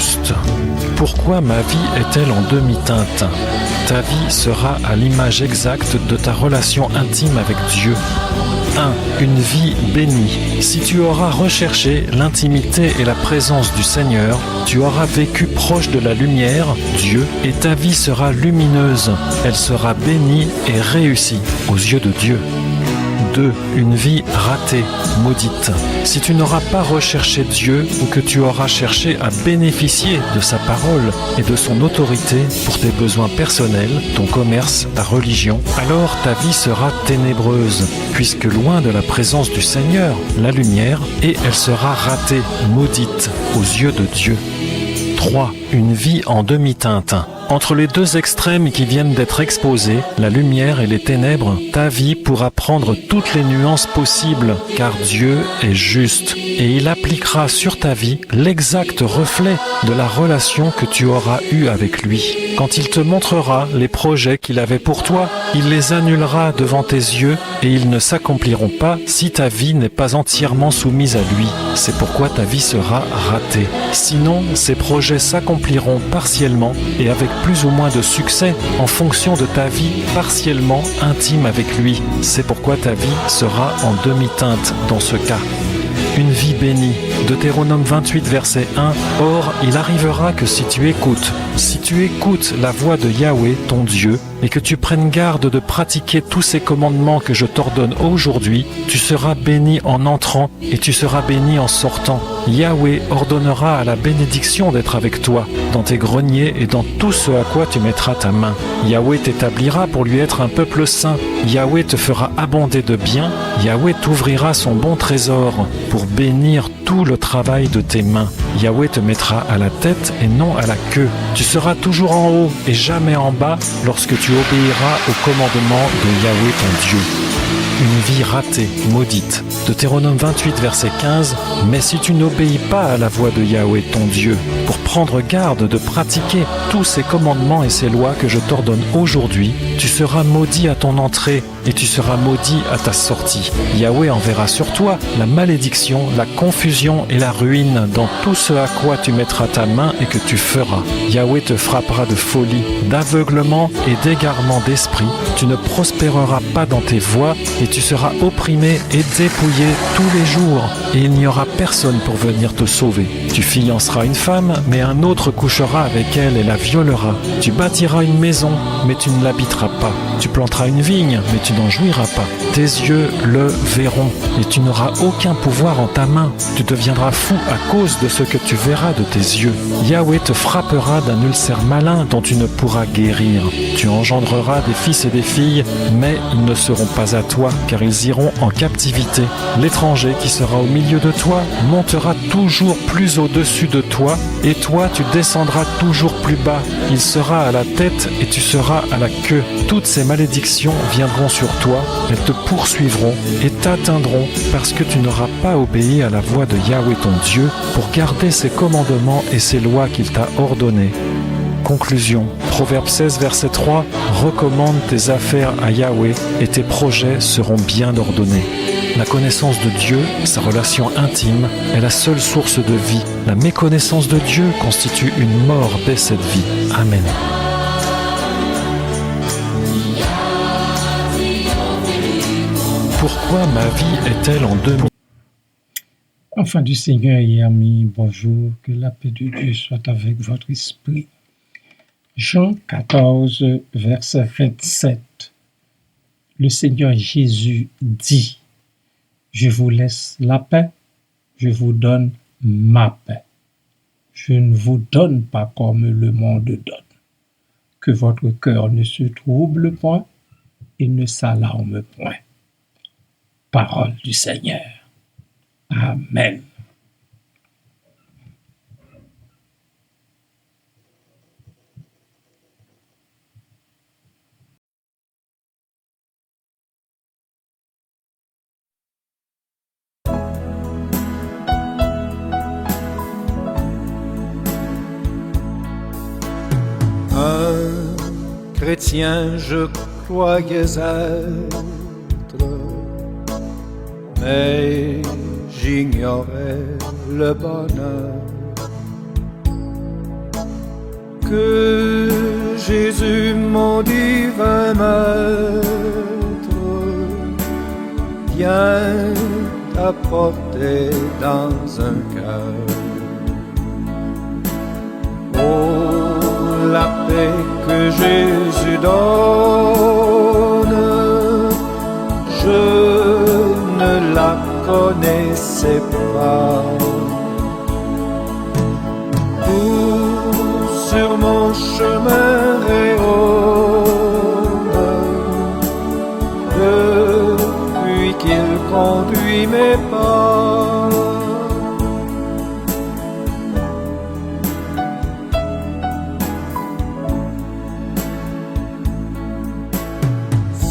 juste. Pourquoi ma vie est-elle en demi-teinte? Ta vie sera à l'image exacte de ta relation intime avec Dieu. 1. Une vie bénie. Si tu auras recherché l'intimité et la présence du Seigneur, tu auras vécu proche de la lumière, Dieu, et ta vie sera lumineuse. Elle sera bénie et réussie aux yeux de Dieu. 2. Une vie ratée, maudite. Si tu n'auras pas recherché Dieu ou que tu auras cherché à bénéficier de sa parole et de son autorité pour tes besoins personnels, ton commerce, ta religion, alors ta vie sera ténébreuse, puisque loin de la présence du Seigneur, la lumière, et elle sera ratée, maudite, aux yeux de Dieu. 3. Une vie en demi-teinte. Entre les deux extrêmes qui viennent d'être exposés, la lumière et les ténèbres, ta vie pourra prendre toutes les nuances possibles, car Dieu est juste, et il appliquera sur ta vie l'exact reflet de la relation que tu auras eue avec lui. Quand il te montrera les projets qu'il avait pour toi, il les annulera devant tes yeux et ils ne s'accompliront pas si ta vie n'est pas entièrement soumise à lui. C'est pourquoi ta vie sera ratée. Sinon, ces projets s'accompliront partiellement et avec plus ou moins de succès en fonction de ta vie partiellement intime avec lui. C'est pourquoi ta vie sera en demi-teinte dans ce cas. Une vie bénie. Deutéronome 28, verset 1. Or, il arrivera que si tu écoutes la voix de Yahweh, ton Dieu, et que tu prennes garde de pratiquer tous ces commandements que je t'ordonne aujourd'hui, tu seras béni en entrant et tu seras béni en sortant. Yahweh ordonnera à la bénédiction d'être avec toi, dans tes greniers et dans tout ce à quoi tu mettras ta main. Yahweh t'établira pour lui être un peuple saint. Yahweh te fera abonder de biens. Yahweh t'ouvrira son bon trésor pour bénir tout le travail de tes mains. Yahweh te mettra à la tête et non à la queue. Tu seras toujours en haut et jamais en bas lorsque tu obéiras au commandement de Yahweh ton Dieu. Une vie ratée, maudite. Deutéronome 28, verset 15. Mais si tu n'obéis pas à la voix de Yahweh ton Dieu, pour prendre garde de pratiquer tous ces commandements et ces lois que je t'ordonne aujourd'hui, tu seras maudit à ton entrée et tu seras maudit à ta sortie. Yahweh enverra sur toi la malédiction, la confusion et la ruine dans tout ce à quoi tu mettras ta main et que tu feras. Yahweh te frappera de folie, d'aveuglement et d'égarement d'esprit. Tu ne prospéreras pas dans tes voies et tu seras opprimé et dépouillé tous les jours et il n'y aura personne pour venir te sauver. Tu fianceras une femme, mais un autre couchera avec elle et la violera. Tu bâtiras une maison, mais tu ne l'habiteras pas. Tu planteras une vigne, mais tu n'en jouiras pas. Tes yeux le verront et tu n'auras aucun pouvoir en ta main. Tu deviendras fou à cause de ce que tu verras de tes yeux. Yahweh te frappera d'un ulcère malin dont tu ne pourras guérir. Tu engendreras des fils et des filles, mais ils ne seront pas à toi, car ils iront en captivité. L'étranger qui sera au milieu de toi montera toujours plus au-dessus de toi, et toi tu descendras toujours plus bas. Il sera à la tête et tu seras à la queue. Toutes ces malédictions viendront sur toi, elles te poursuivront et t'atteindront parce que tu n'auras pas obéi à la voix de Yahweh ton Dieu pour garder ses commandements et ses lois qu'il t'a ordonnées. Conclusion. Proverbe 16, verset 3. Recommande tes affaires à Yahweh et tes projets seront bien ordonnés. La connaissance de Dieu, sa relation intime, est la seule source de vie. La méconnaissance de Dieu constitue une mort dès cette vie. Amen. Pourquoi ma vie est-elle en demi? Enfants du Seigneur et amis, bonjour, que la paix de Dieu soit avec votre esprit. Jean 14, verset 27. Le Seigneur Jésus dit, « Je vous laisse la paix, je vous donne ma paix. Je ne vous donne pas comme le monde donne. Que votre cœur ne se trouble point et ne s'alarme point. » Parole du Seigneur. Amen. Un chrétien je croyais être, mais j'ignorais le bonheur que Jésus, mon divin maître, vient t'apporter dans un cœur. Oh, la paix que Jésus donne, je ne la connaissais pas. Tout sur mon chemin rayonne depuis qu'il conduit mes pas.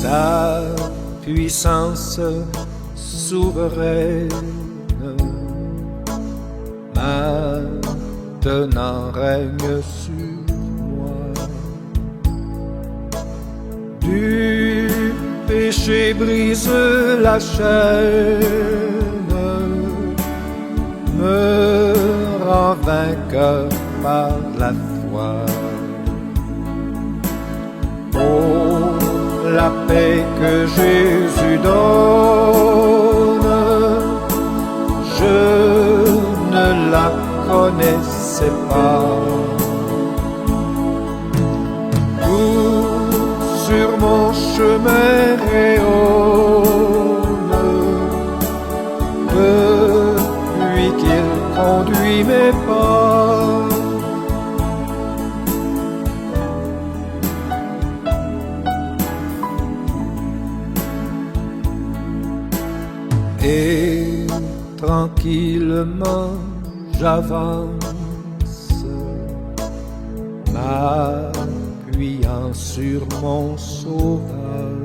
Sa puissance souveraine maintenant règne sur moi. Du péché brise la chaîne, me rend vainqueur par la foi. Oh, la paix que Jésus donne, je ne la connaissais pas. Tout sur mon chemin rayonne depuis qu'il conduit mes pas. Et tranquillement j'avance, m'appuyant sur mon sauveur.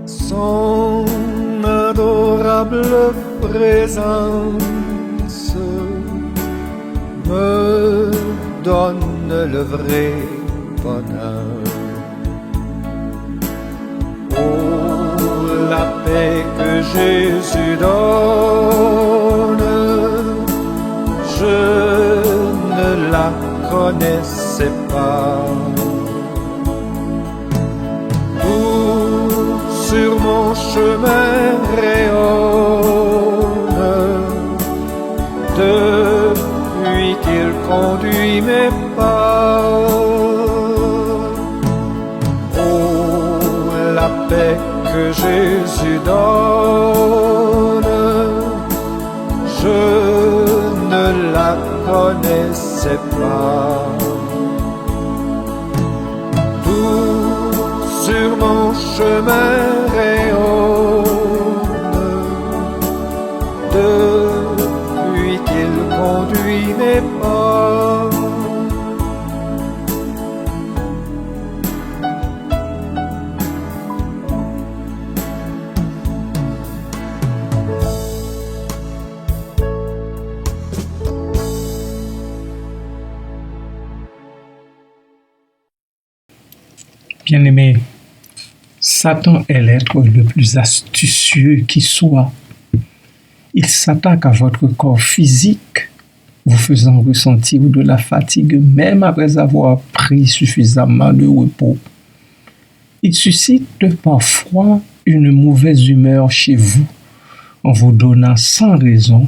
Son adorable présence me donne le vrai bonheur. La paix que Jésus donne, je ne la connaissais pas. Tout sur mon chemin rayonne depuis qu'il conduit mes pas. Oh, la paix que Jésus donne, je ne la connaissais pas. Tout sur mon chemin rayonne depuis qu'il conduit mes pas. Bien-aimé, Satan est l'être le plus astucieux qui soit. Il s'attaque à votre corps physique, vous faisant ressentir de la fatigue même après avoir pris suffisamment de repos. Il suscite parfois une mauvaise humeur chez vous en vous donnant sans raison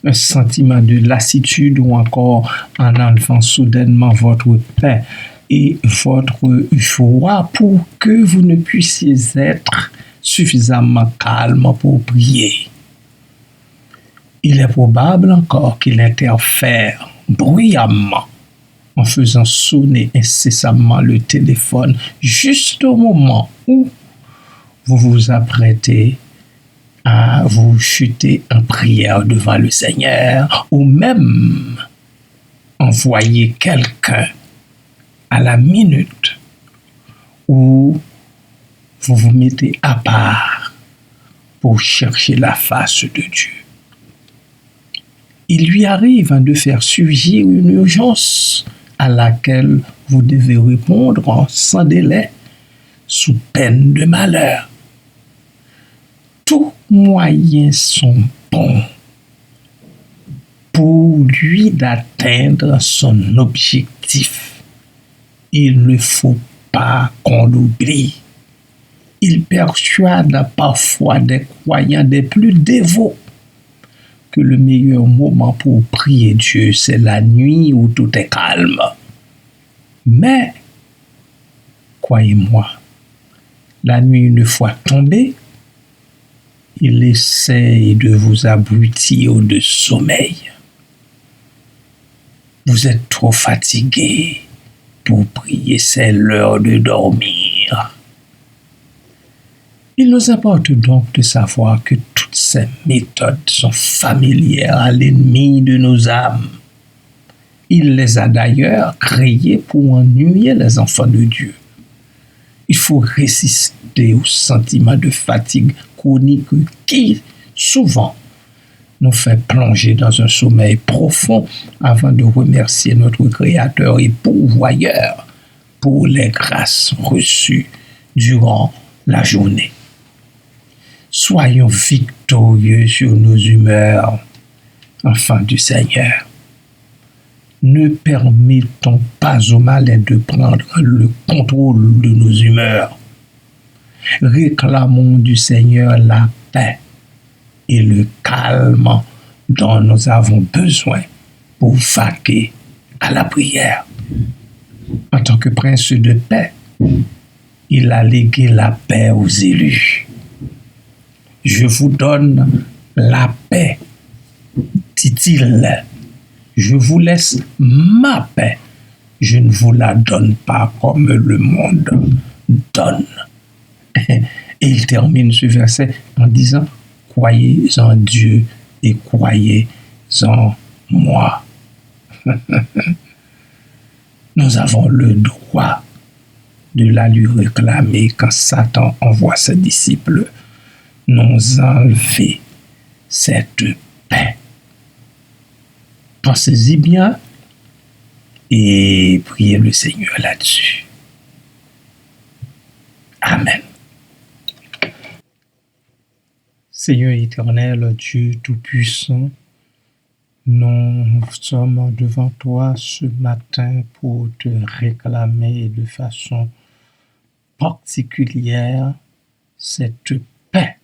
un sentiment de lassitude ou encore en enlevant soudainement votre paix et votre joie pour que vous ne puissiez être suffisamment calme pour prier. Il est probable encore qu'il interfère bruyamment en faisant sonner incessamment le téléphone juste au moment où vous vous apprêtez à vous chuter en prière devant le Seigneur ou même envoyer quelqu'un à la minute où vous vous mettez à part pour chercher la face de Dieu. Il lui arrive de faire surgir une urgence à laquelle vous devez répondre sans délai, sous peine de malheur. Tous moyens sont bons pour lui d'atteindre son objectif, il ne faut pas qu'on l'oublie. Il persuade parfois des croyants des plus dévots que le meilleur moment pour prier Dieu, c'est la nuit où tout est calme. Mais, croyez-moi, la nuit une fois tombée, il essaie de vous abrutir de sommeil. Vous êtes trop fatigué pour prier, c'est l'heure de dormir. Il nous importe donc de savoir que toutes ces méthodes sont familières à l'ennemi de nos âmes. Il les a d'ailleurs créées pour ennuyer les enfants de Dieu. Il faut résister au sentiment de fatigue chronique qui, souvent, nous fait plonger dans un sommeil profond avant de remercier notre Créateur et pourvoyeur pour les grâces reçues durant la journée. Soyons victorieux sur nos humeurs, enfants du Seigneur. Ne permettons pas au malin de prendre le contrôle de nos humeurs. Réclamons du Seigneur la paix et le calme dont nous avons besoin pour vaquer à la prière. En tant que prince de paix, il a légué la paix aux élus. Je vous donne la paix, dit-il. Je vous laisse ma paix. Je ne vous la donne pas comme le monde donne. Et il termine ce verset en disant, croyez en Dieu et croyez en moi. Nous avons le droit de la lui réclamer quand Satan envoie ses disciples nous enlever cette paix. Pensez-y bien et priez le Seigneur là-dessus. Amen. Seigneur éternel, Dieu Tout-Puissant, nous sommes devant toi ce matin pour te réclamer de façon particulière cette paix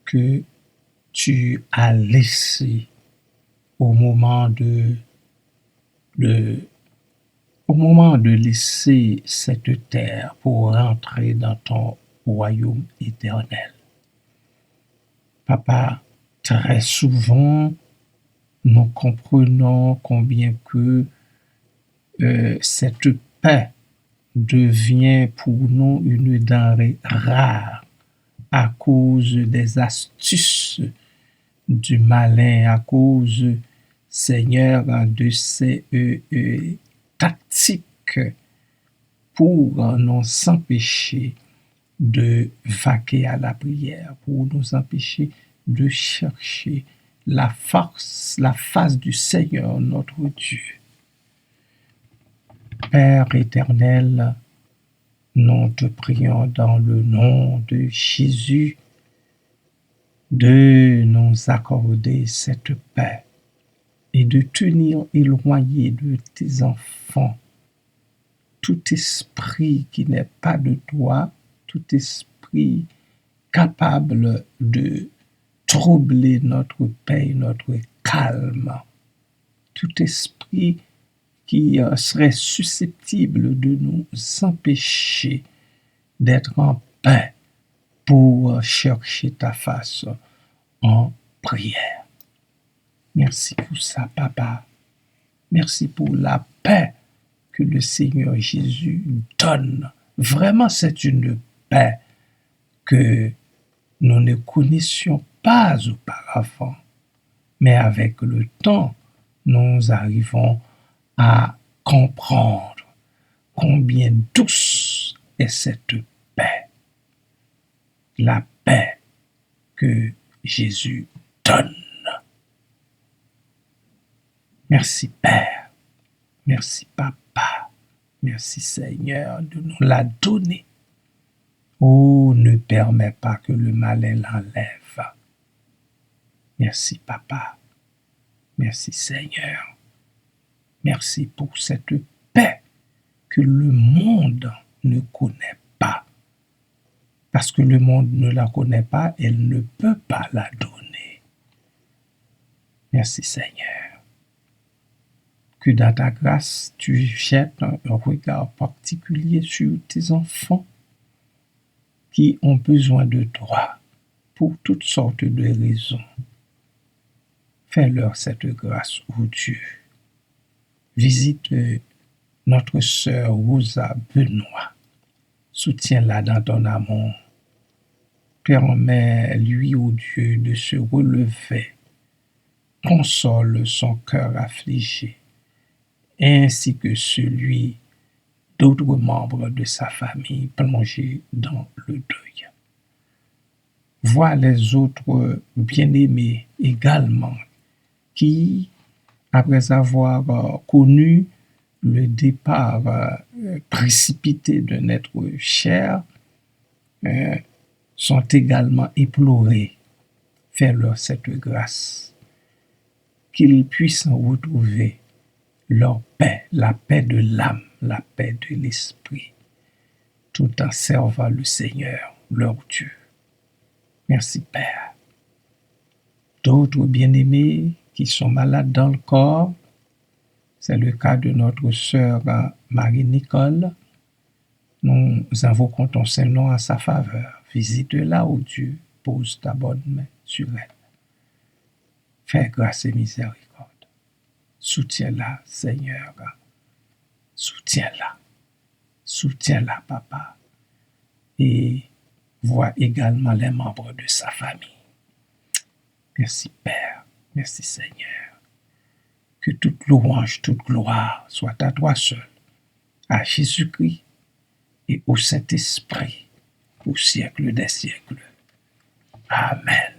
que tu as laissée au moment de laisser cette terre pour rentrer dans ton royaume éternel. Papa, très souvent, nous comprenons combien que cette paix devient pour nous une denrée rare à cause des astuces du malin, à cause, Seigneur, de ces tactiques pour nous empêcher de vaquer à la prière, pour nous empêcher de chercher la face du Seigneur notre Dieu. Père éternel, nous te prions dans le nom de Jésus de nous accorder cette paix et de tenir éloigné de tes enfants tout esprit qui n'est pas de toi, tout esprit capable de troubler notre paix, notre calme, tout esprit qui serait susceptible de nous empêcher d'être en paix pour chercher ta face en prière. Merci pour ça, Papa. Merci pour la paix que le Seigneur Jésus donne. Vraiment, c'est une paix que nous ne connaissions pas auparavant. Mais avec le temps, nous arrivons à comprendre combien douce est cette paix. La paix que Jésus donne. Merci Père, merci Papa, merci Seigneur de nous la donner. Oh, ne permets pas que le malin l'enlève. Merci Papa. Merci Seigneur. Merci pour cette paix que le monde ne connaît pas. Parce que le monde ne la connaît pas, elle ne peut pas la donner. Merci Seigneur. Que dans ta grâce, tu jettes un regard particulier sur tes enfants qui ont besoin de toi pour toutes sortes de raisons. Fais-leur cette grâce, ô Dieu. Visite notre sœur Rosa Benoît. Soutiens-la dans ton amour. Permets-lui, ô Dieu, de se relever. Console son cœur affligé, ainsi que celui d'autres membres de sa famille plongés dans le deuil. Vois les autres bien-aimés également qui, après avoir connu le départ précipité d'un être cher, sont également éplorés. Fais-leur cette grâce, qu'ils puissent retrouver leur paix, la paix de l'âme, la paix de l'esprit, tout en servant le Seigneur, leur Dieu. Merci Père. D'autres bien-aimés qui sont malades dans le corps, c'est le cas de notre sœur Marie-Nicole. Nous invoquons ton Saint-Nom en sa faveur. Visite-la, ô Dieu, pose ta bonne main sur elle. Fais grâce et miséricorde. Soutiens-la, Seigneur. Soutiens-la. Soutiens-la, Papa. Et vois également les membres de sa famille. Merci, Père. Merci, Seigneur. Que toute louange, toute gloire soit à toi seul, à Jésus-Christ et au Saint-Esprit, au siècle des siècles. Amen.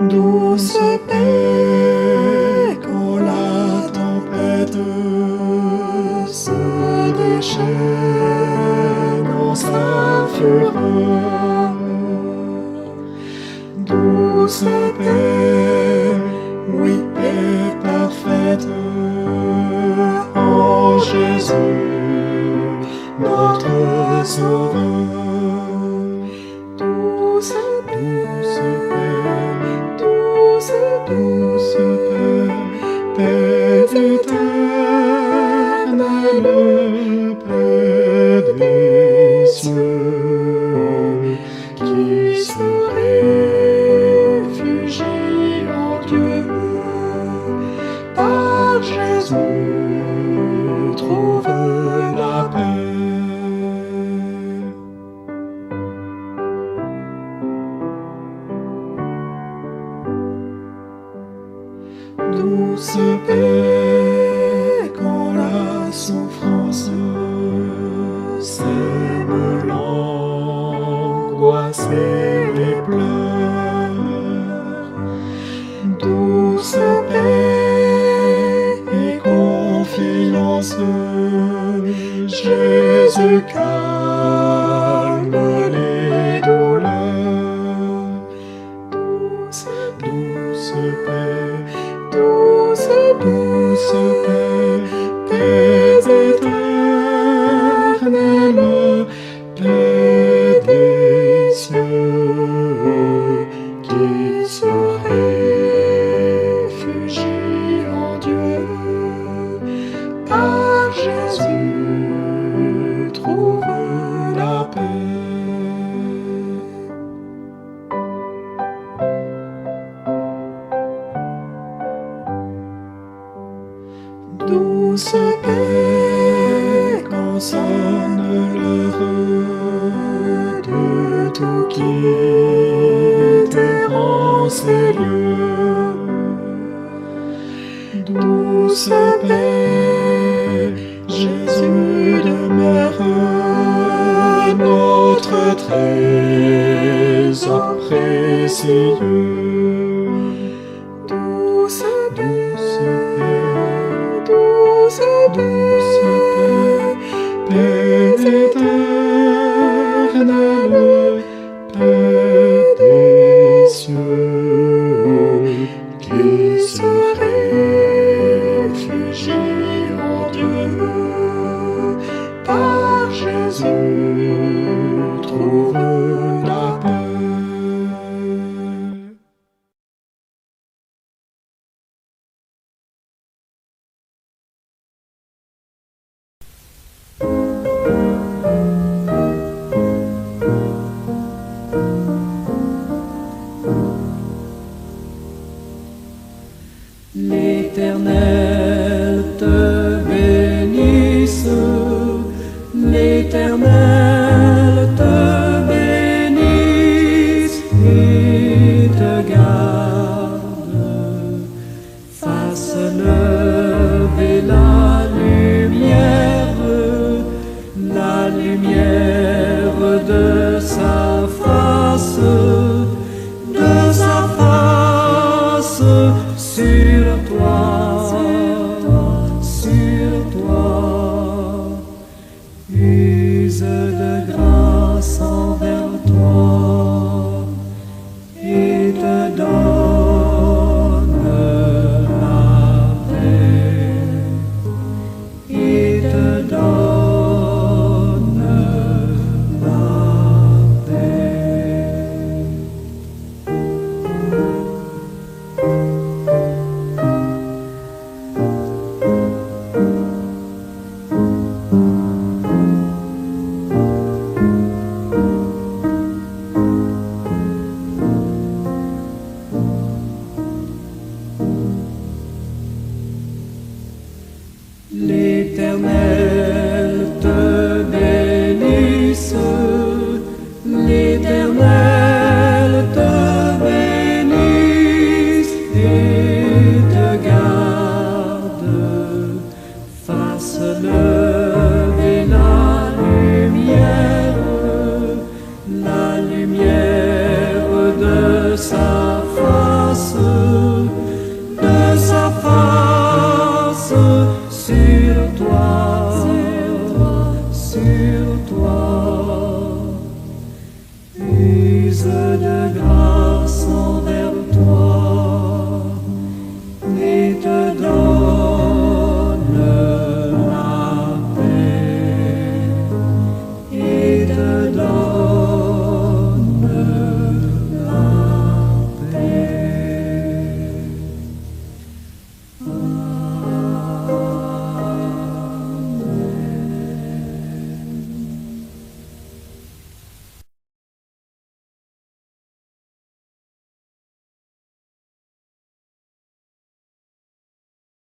Douce paix quand la tempête se déchaîne en sa fureur. Douce paix, oui, paix parfaite en Jésus, notre Sauveur. Douce paix éternelle, paix des cieux, qui se réfugie en Dieu. Par Jésus, trouve la paix. Douce paix quand la souffrance sème l'angoisse et les pleurs. Douce paix et confiance, Jésus calme les douleurs. Douce paix, douce paix, paix éternelle, paix des cieux, qui se réfugie en Dieu. Par Jésus, trouve la paix. Douce paix quand sonne l'heure de tout quitter en ces lieux. Douce paix, Jésus demeure notre trésor précieux. Douce paix, douce sa face.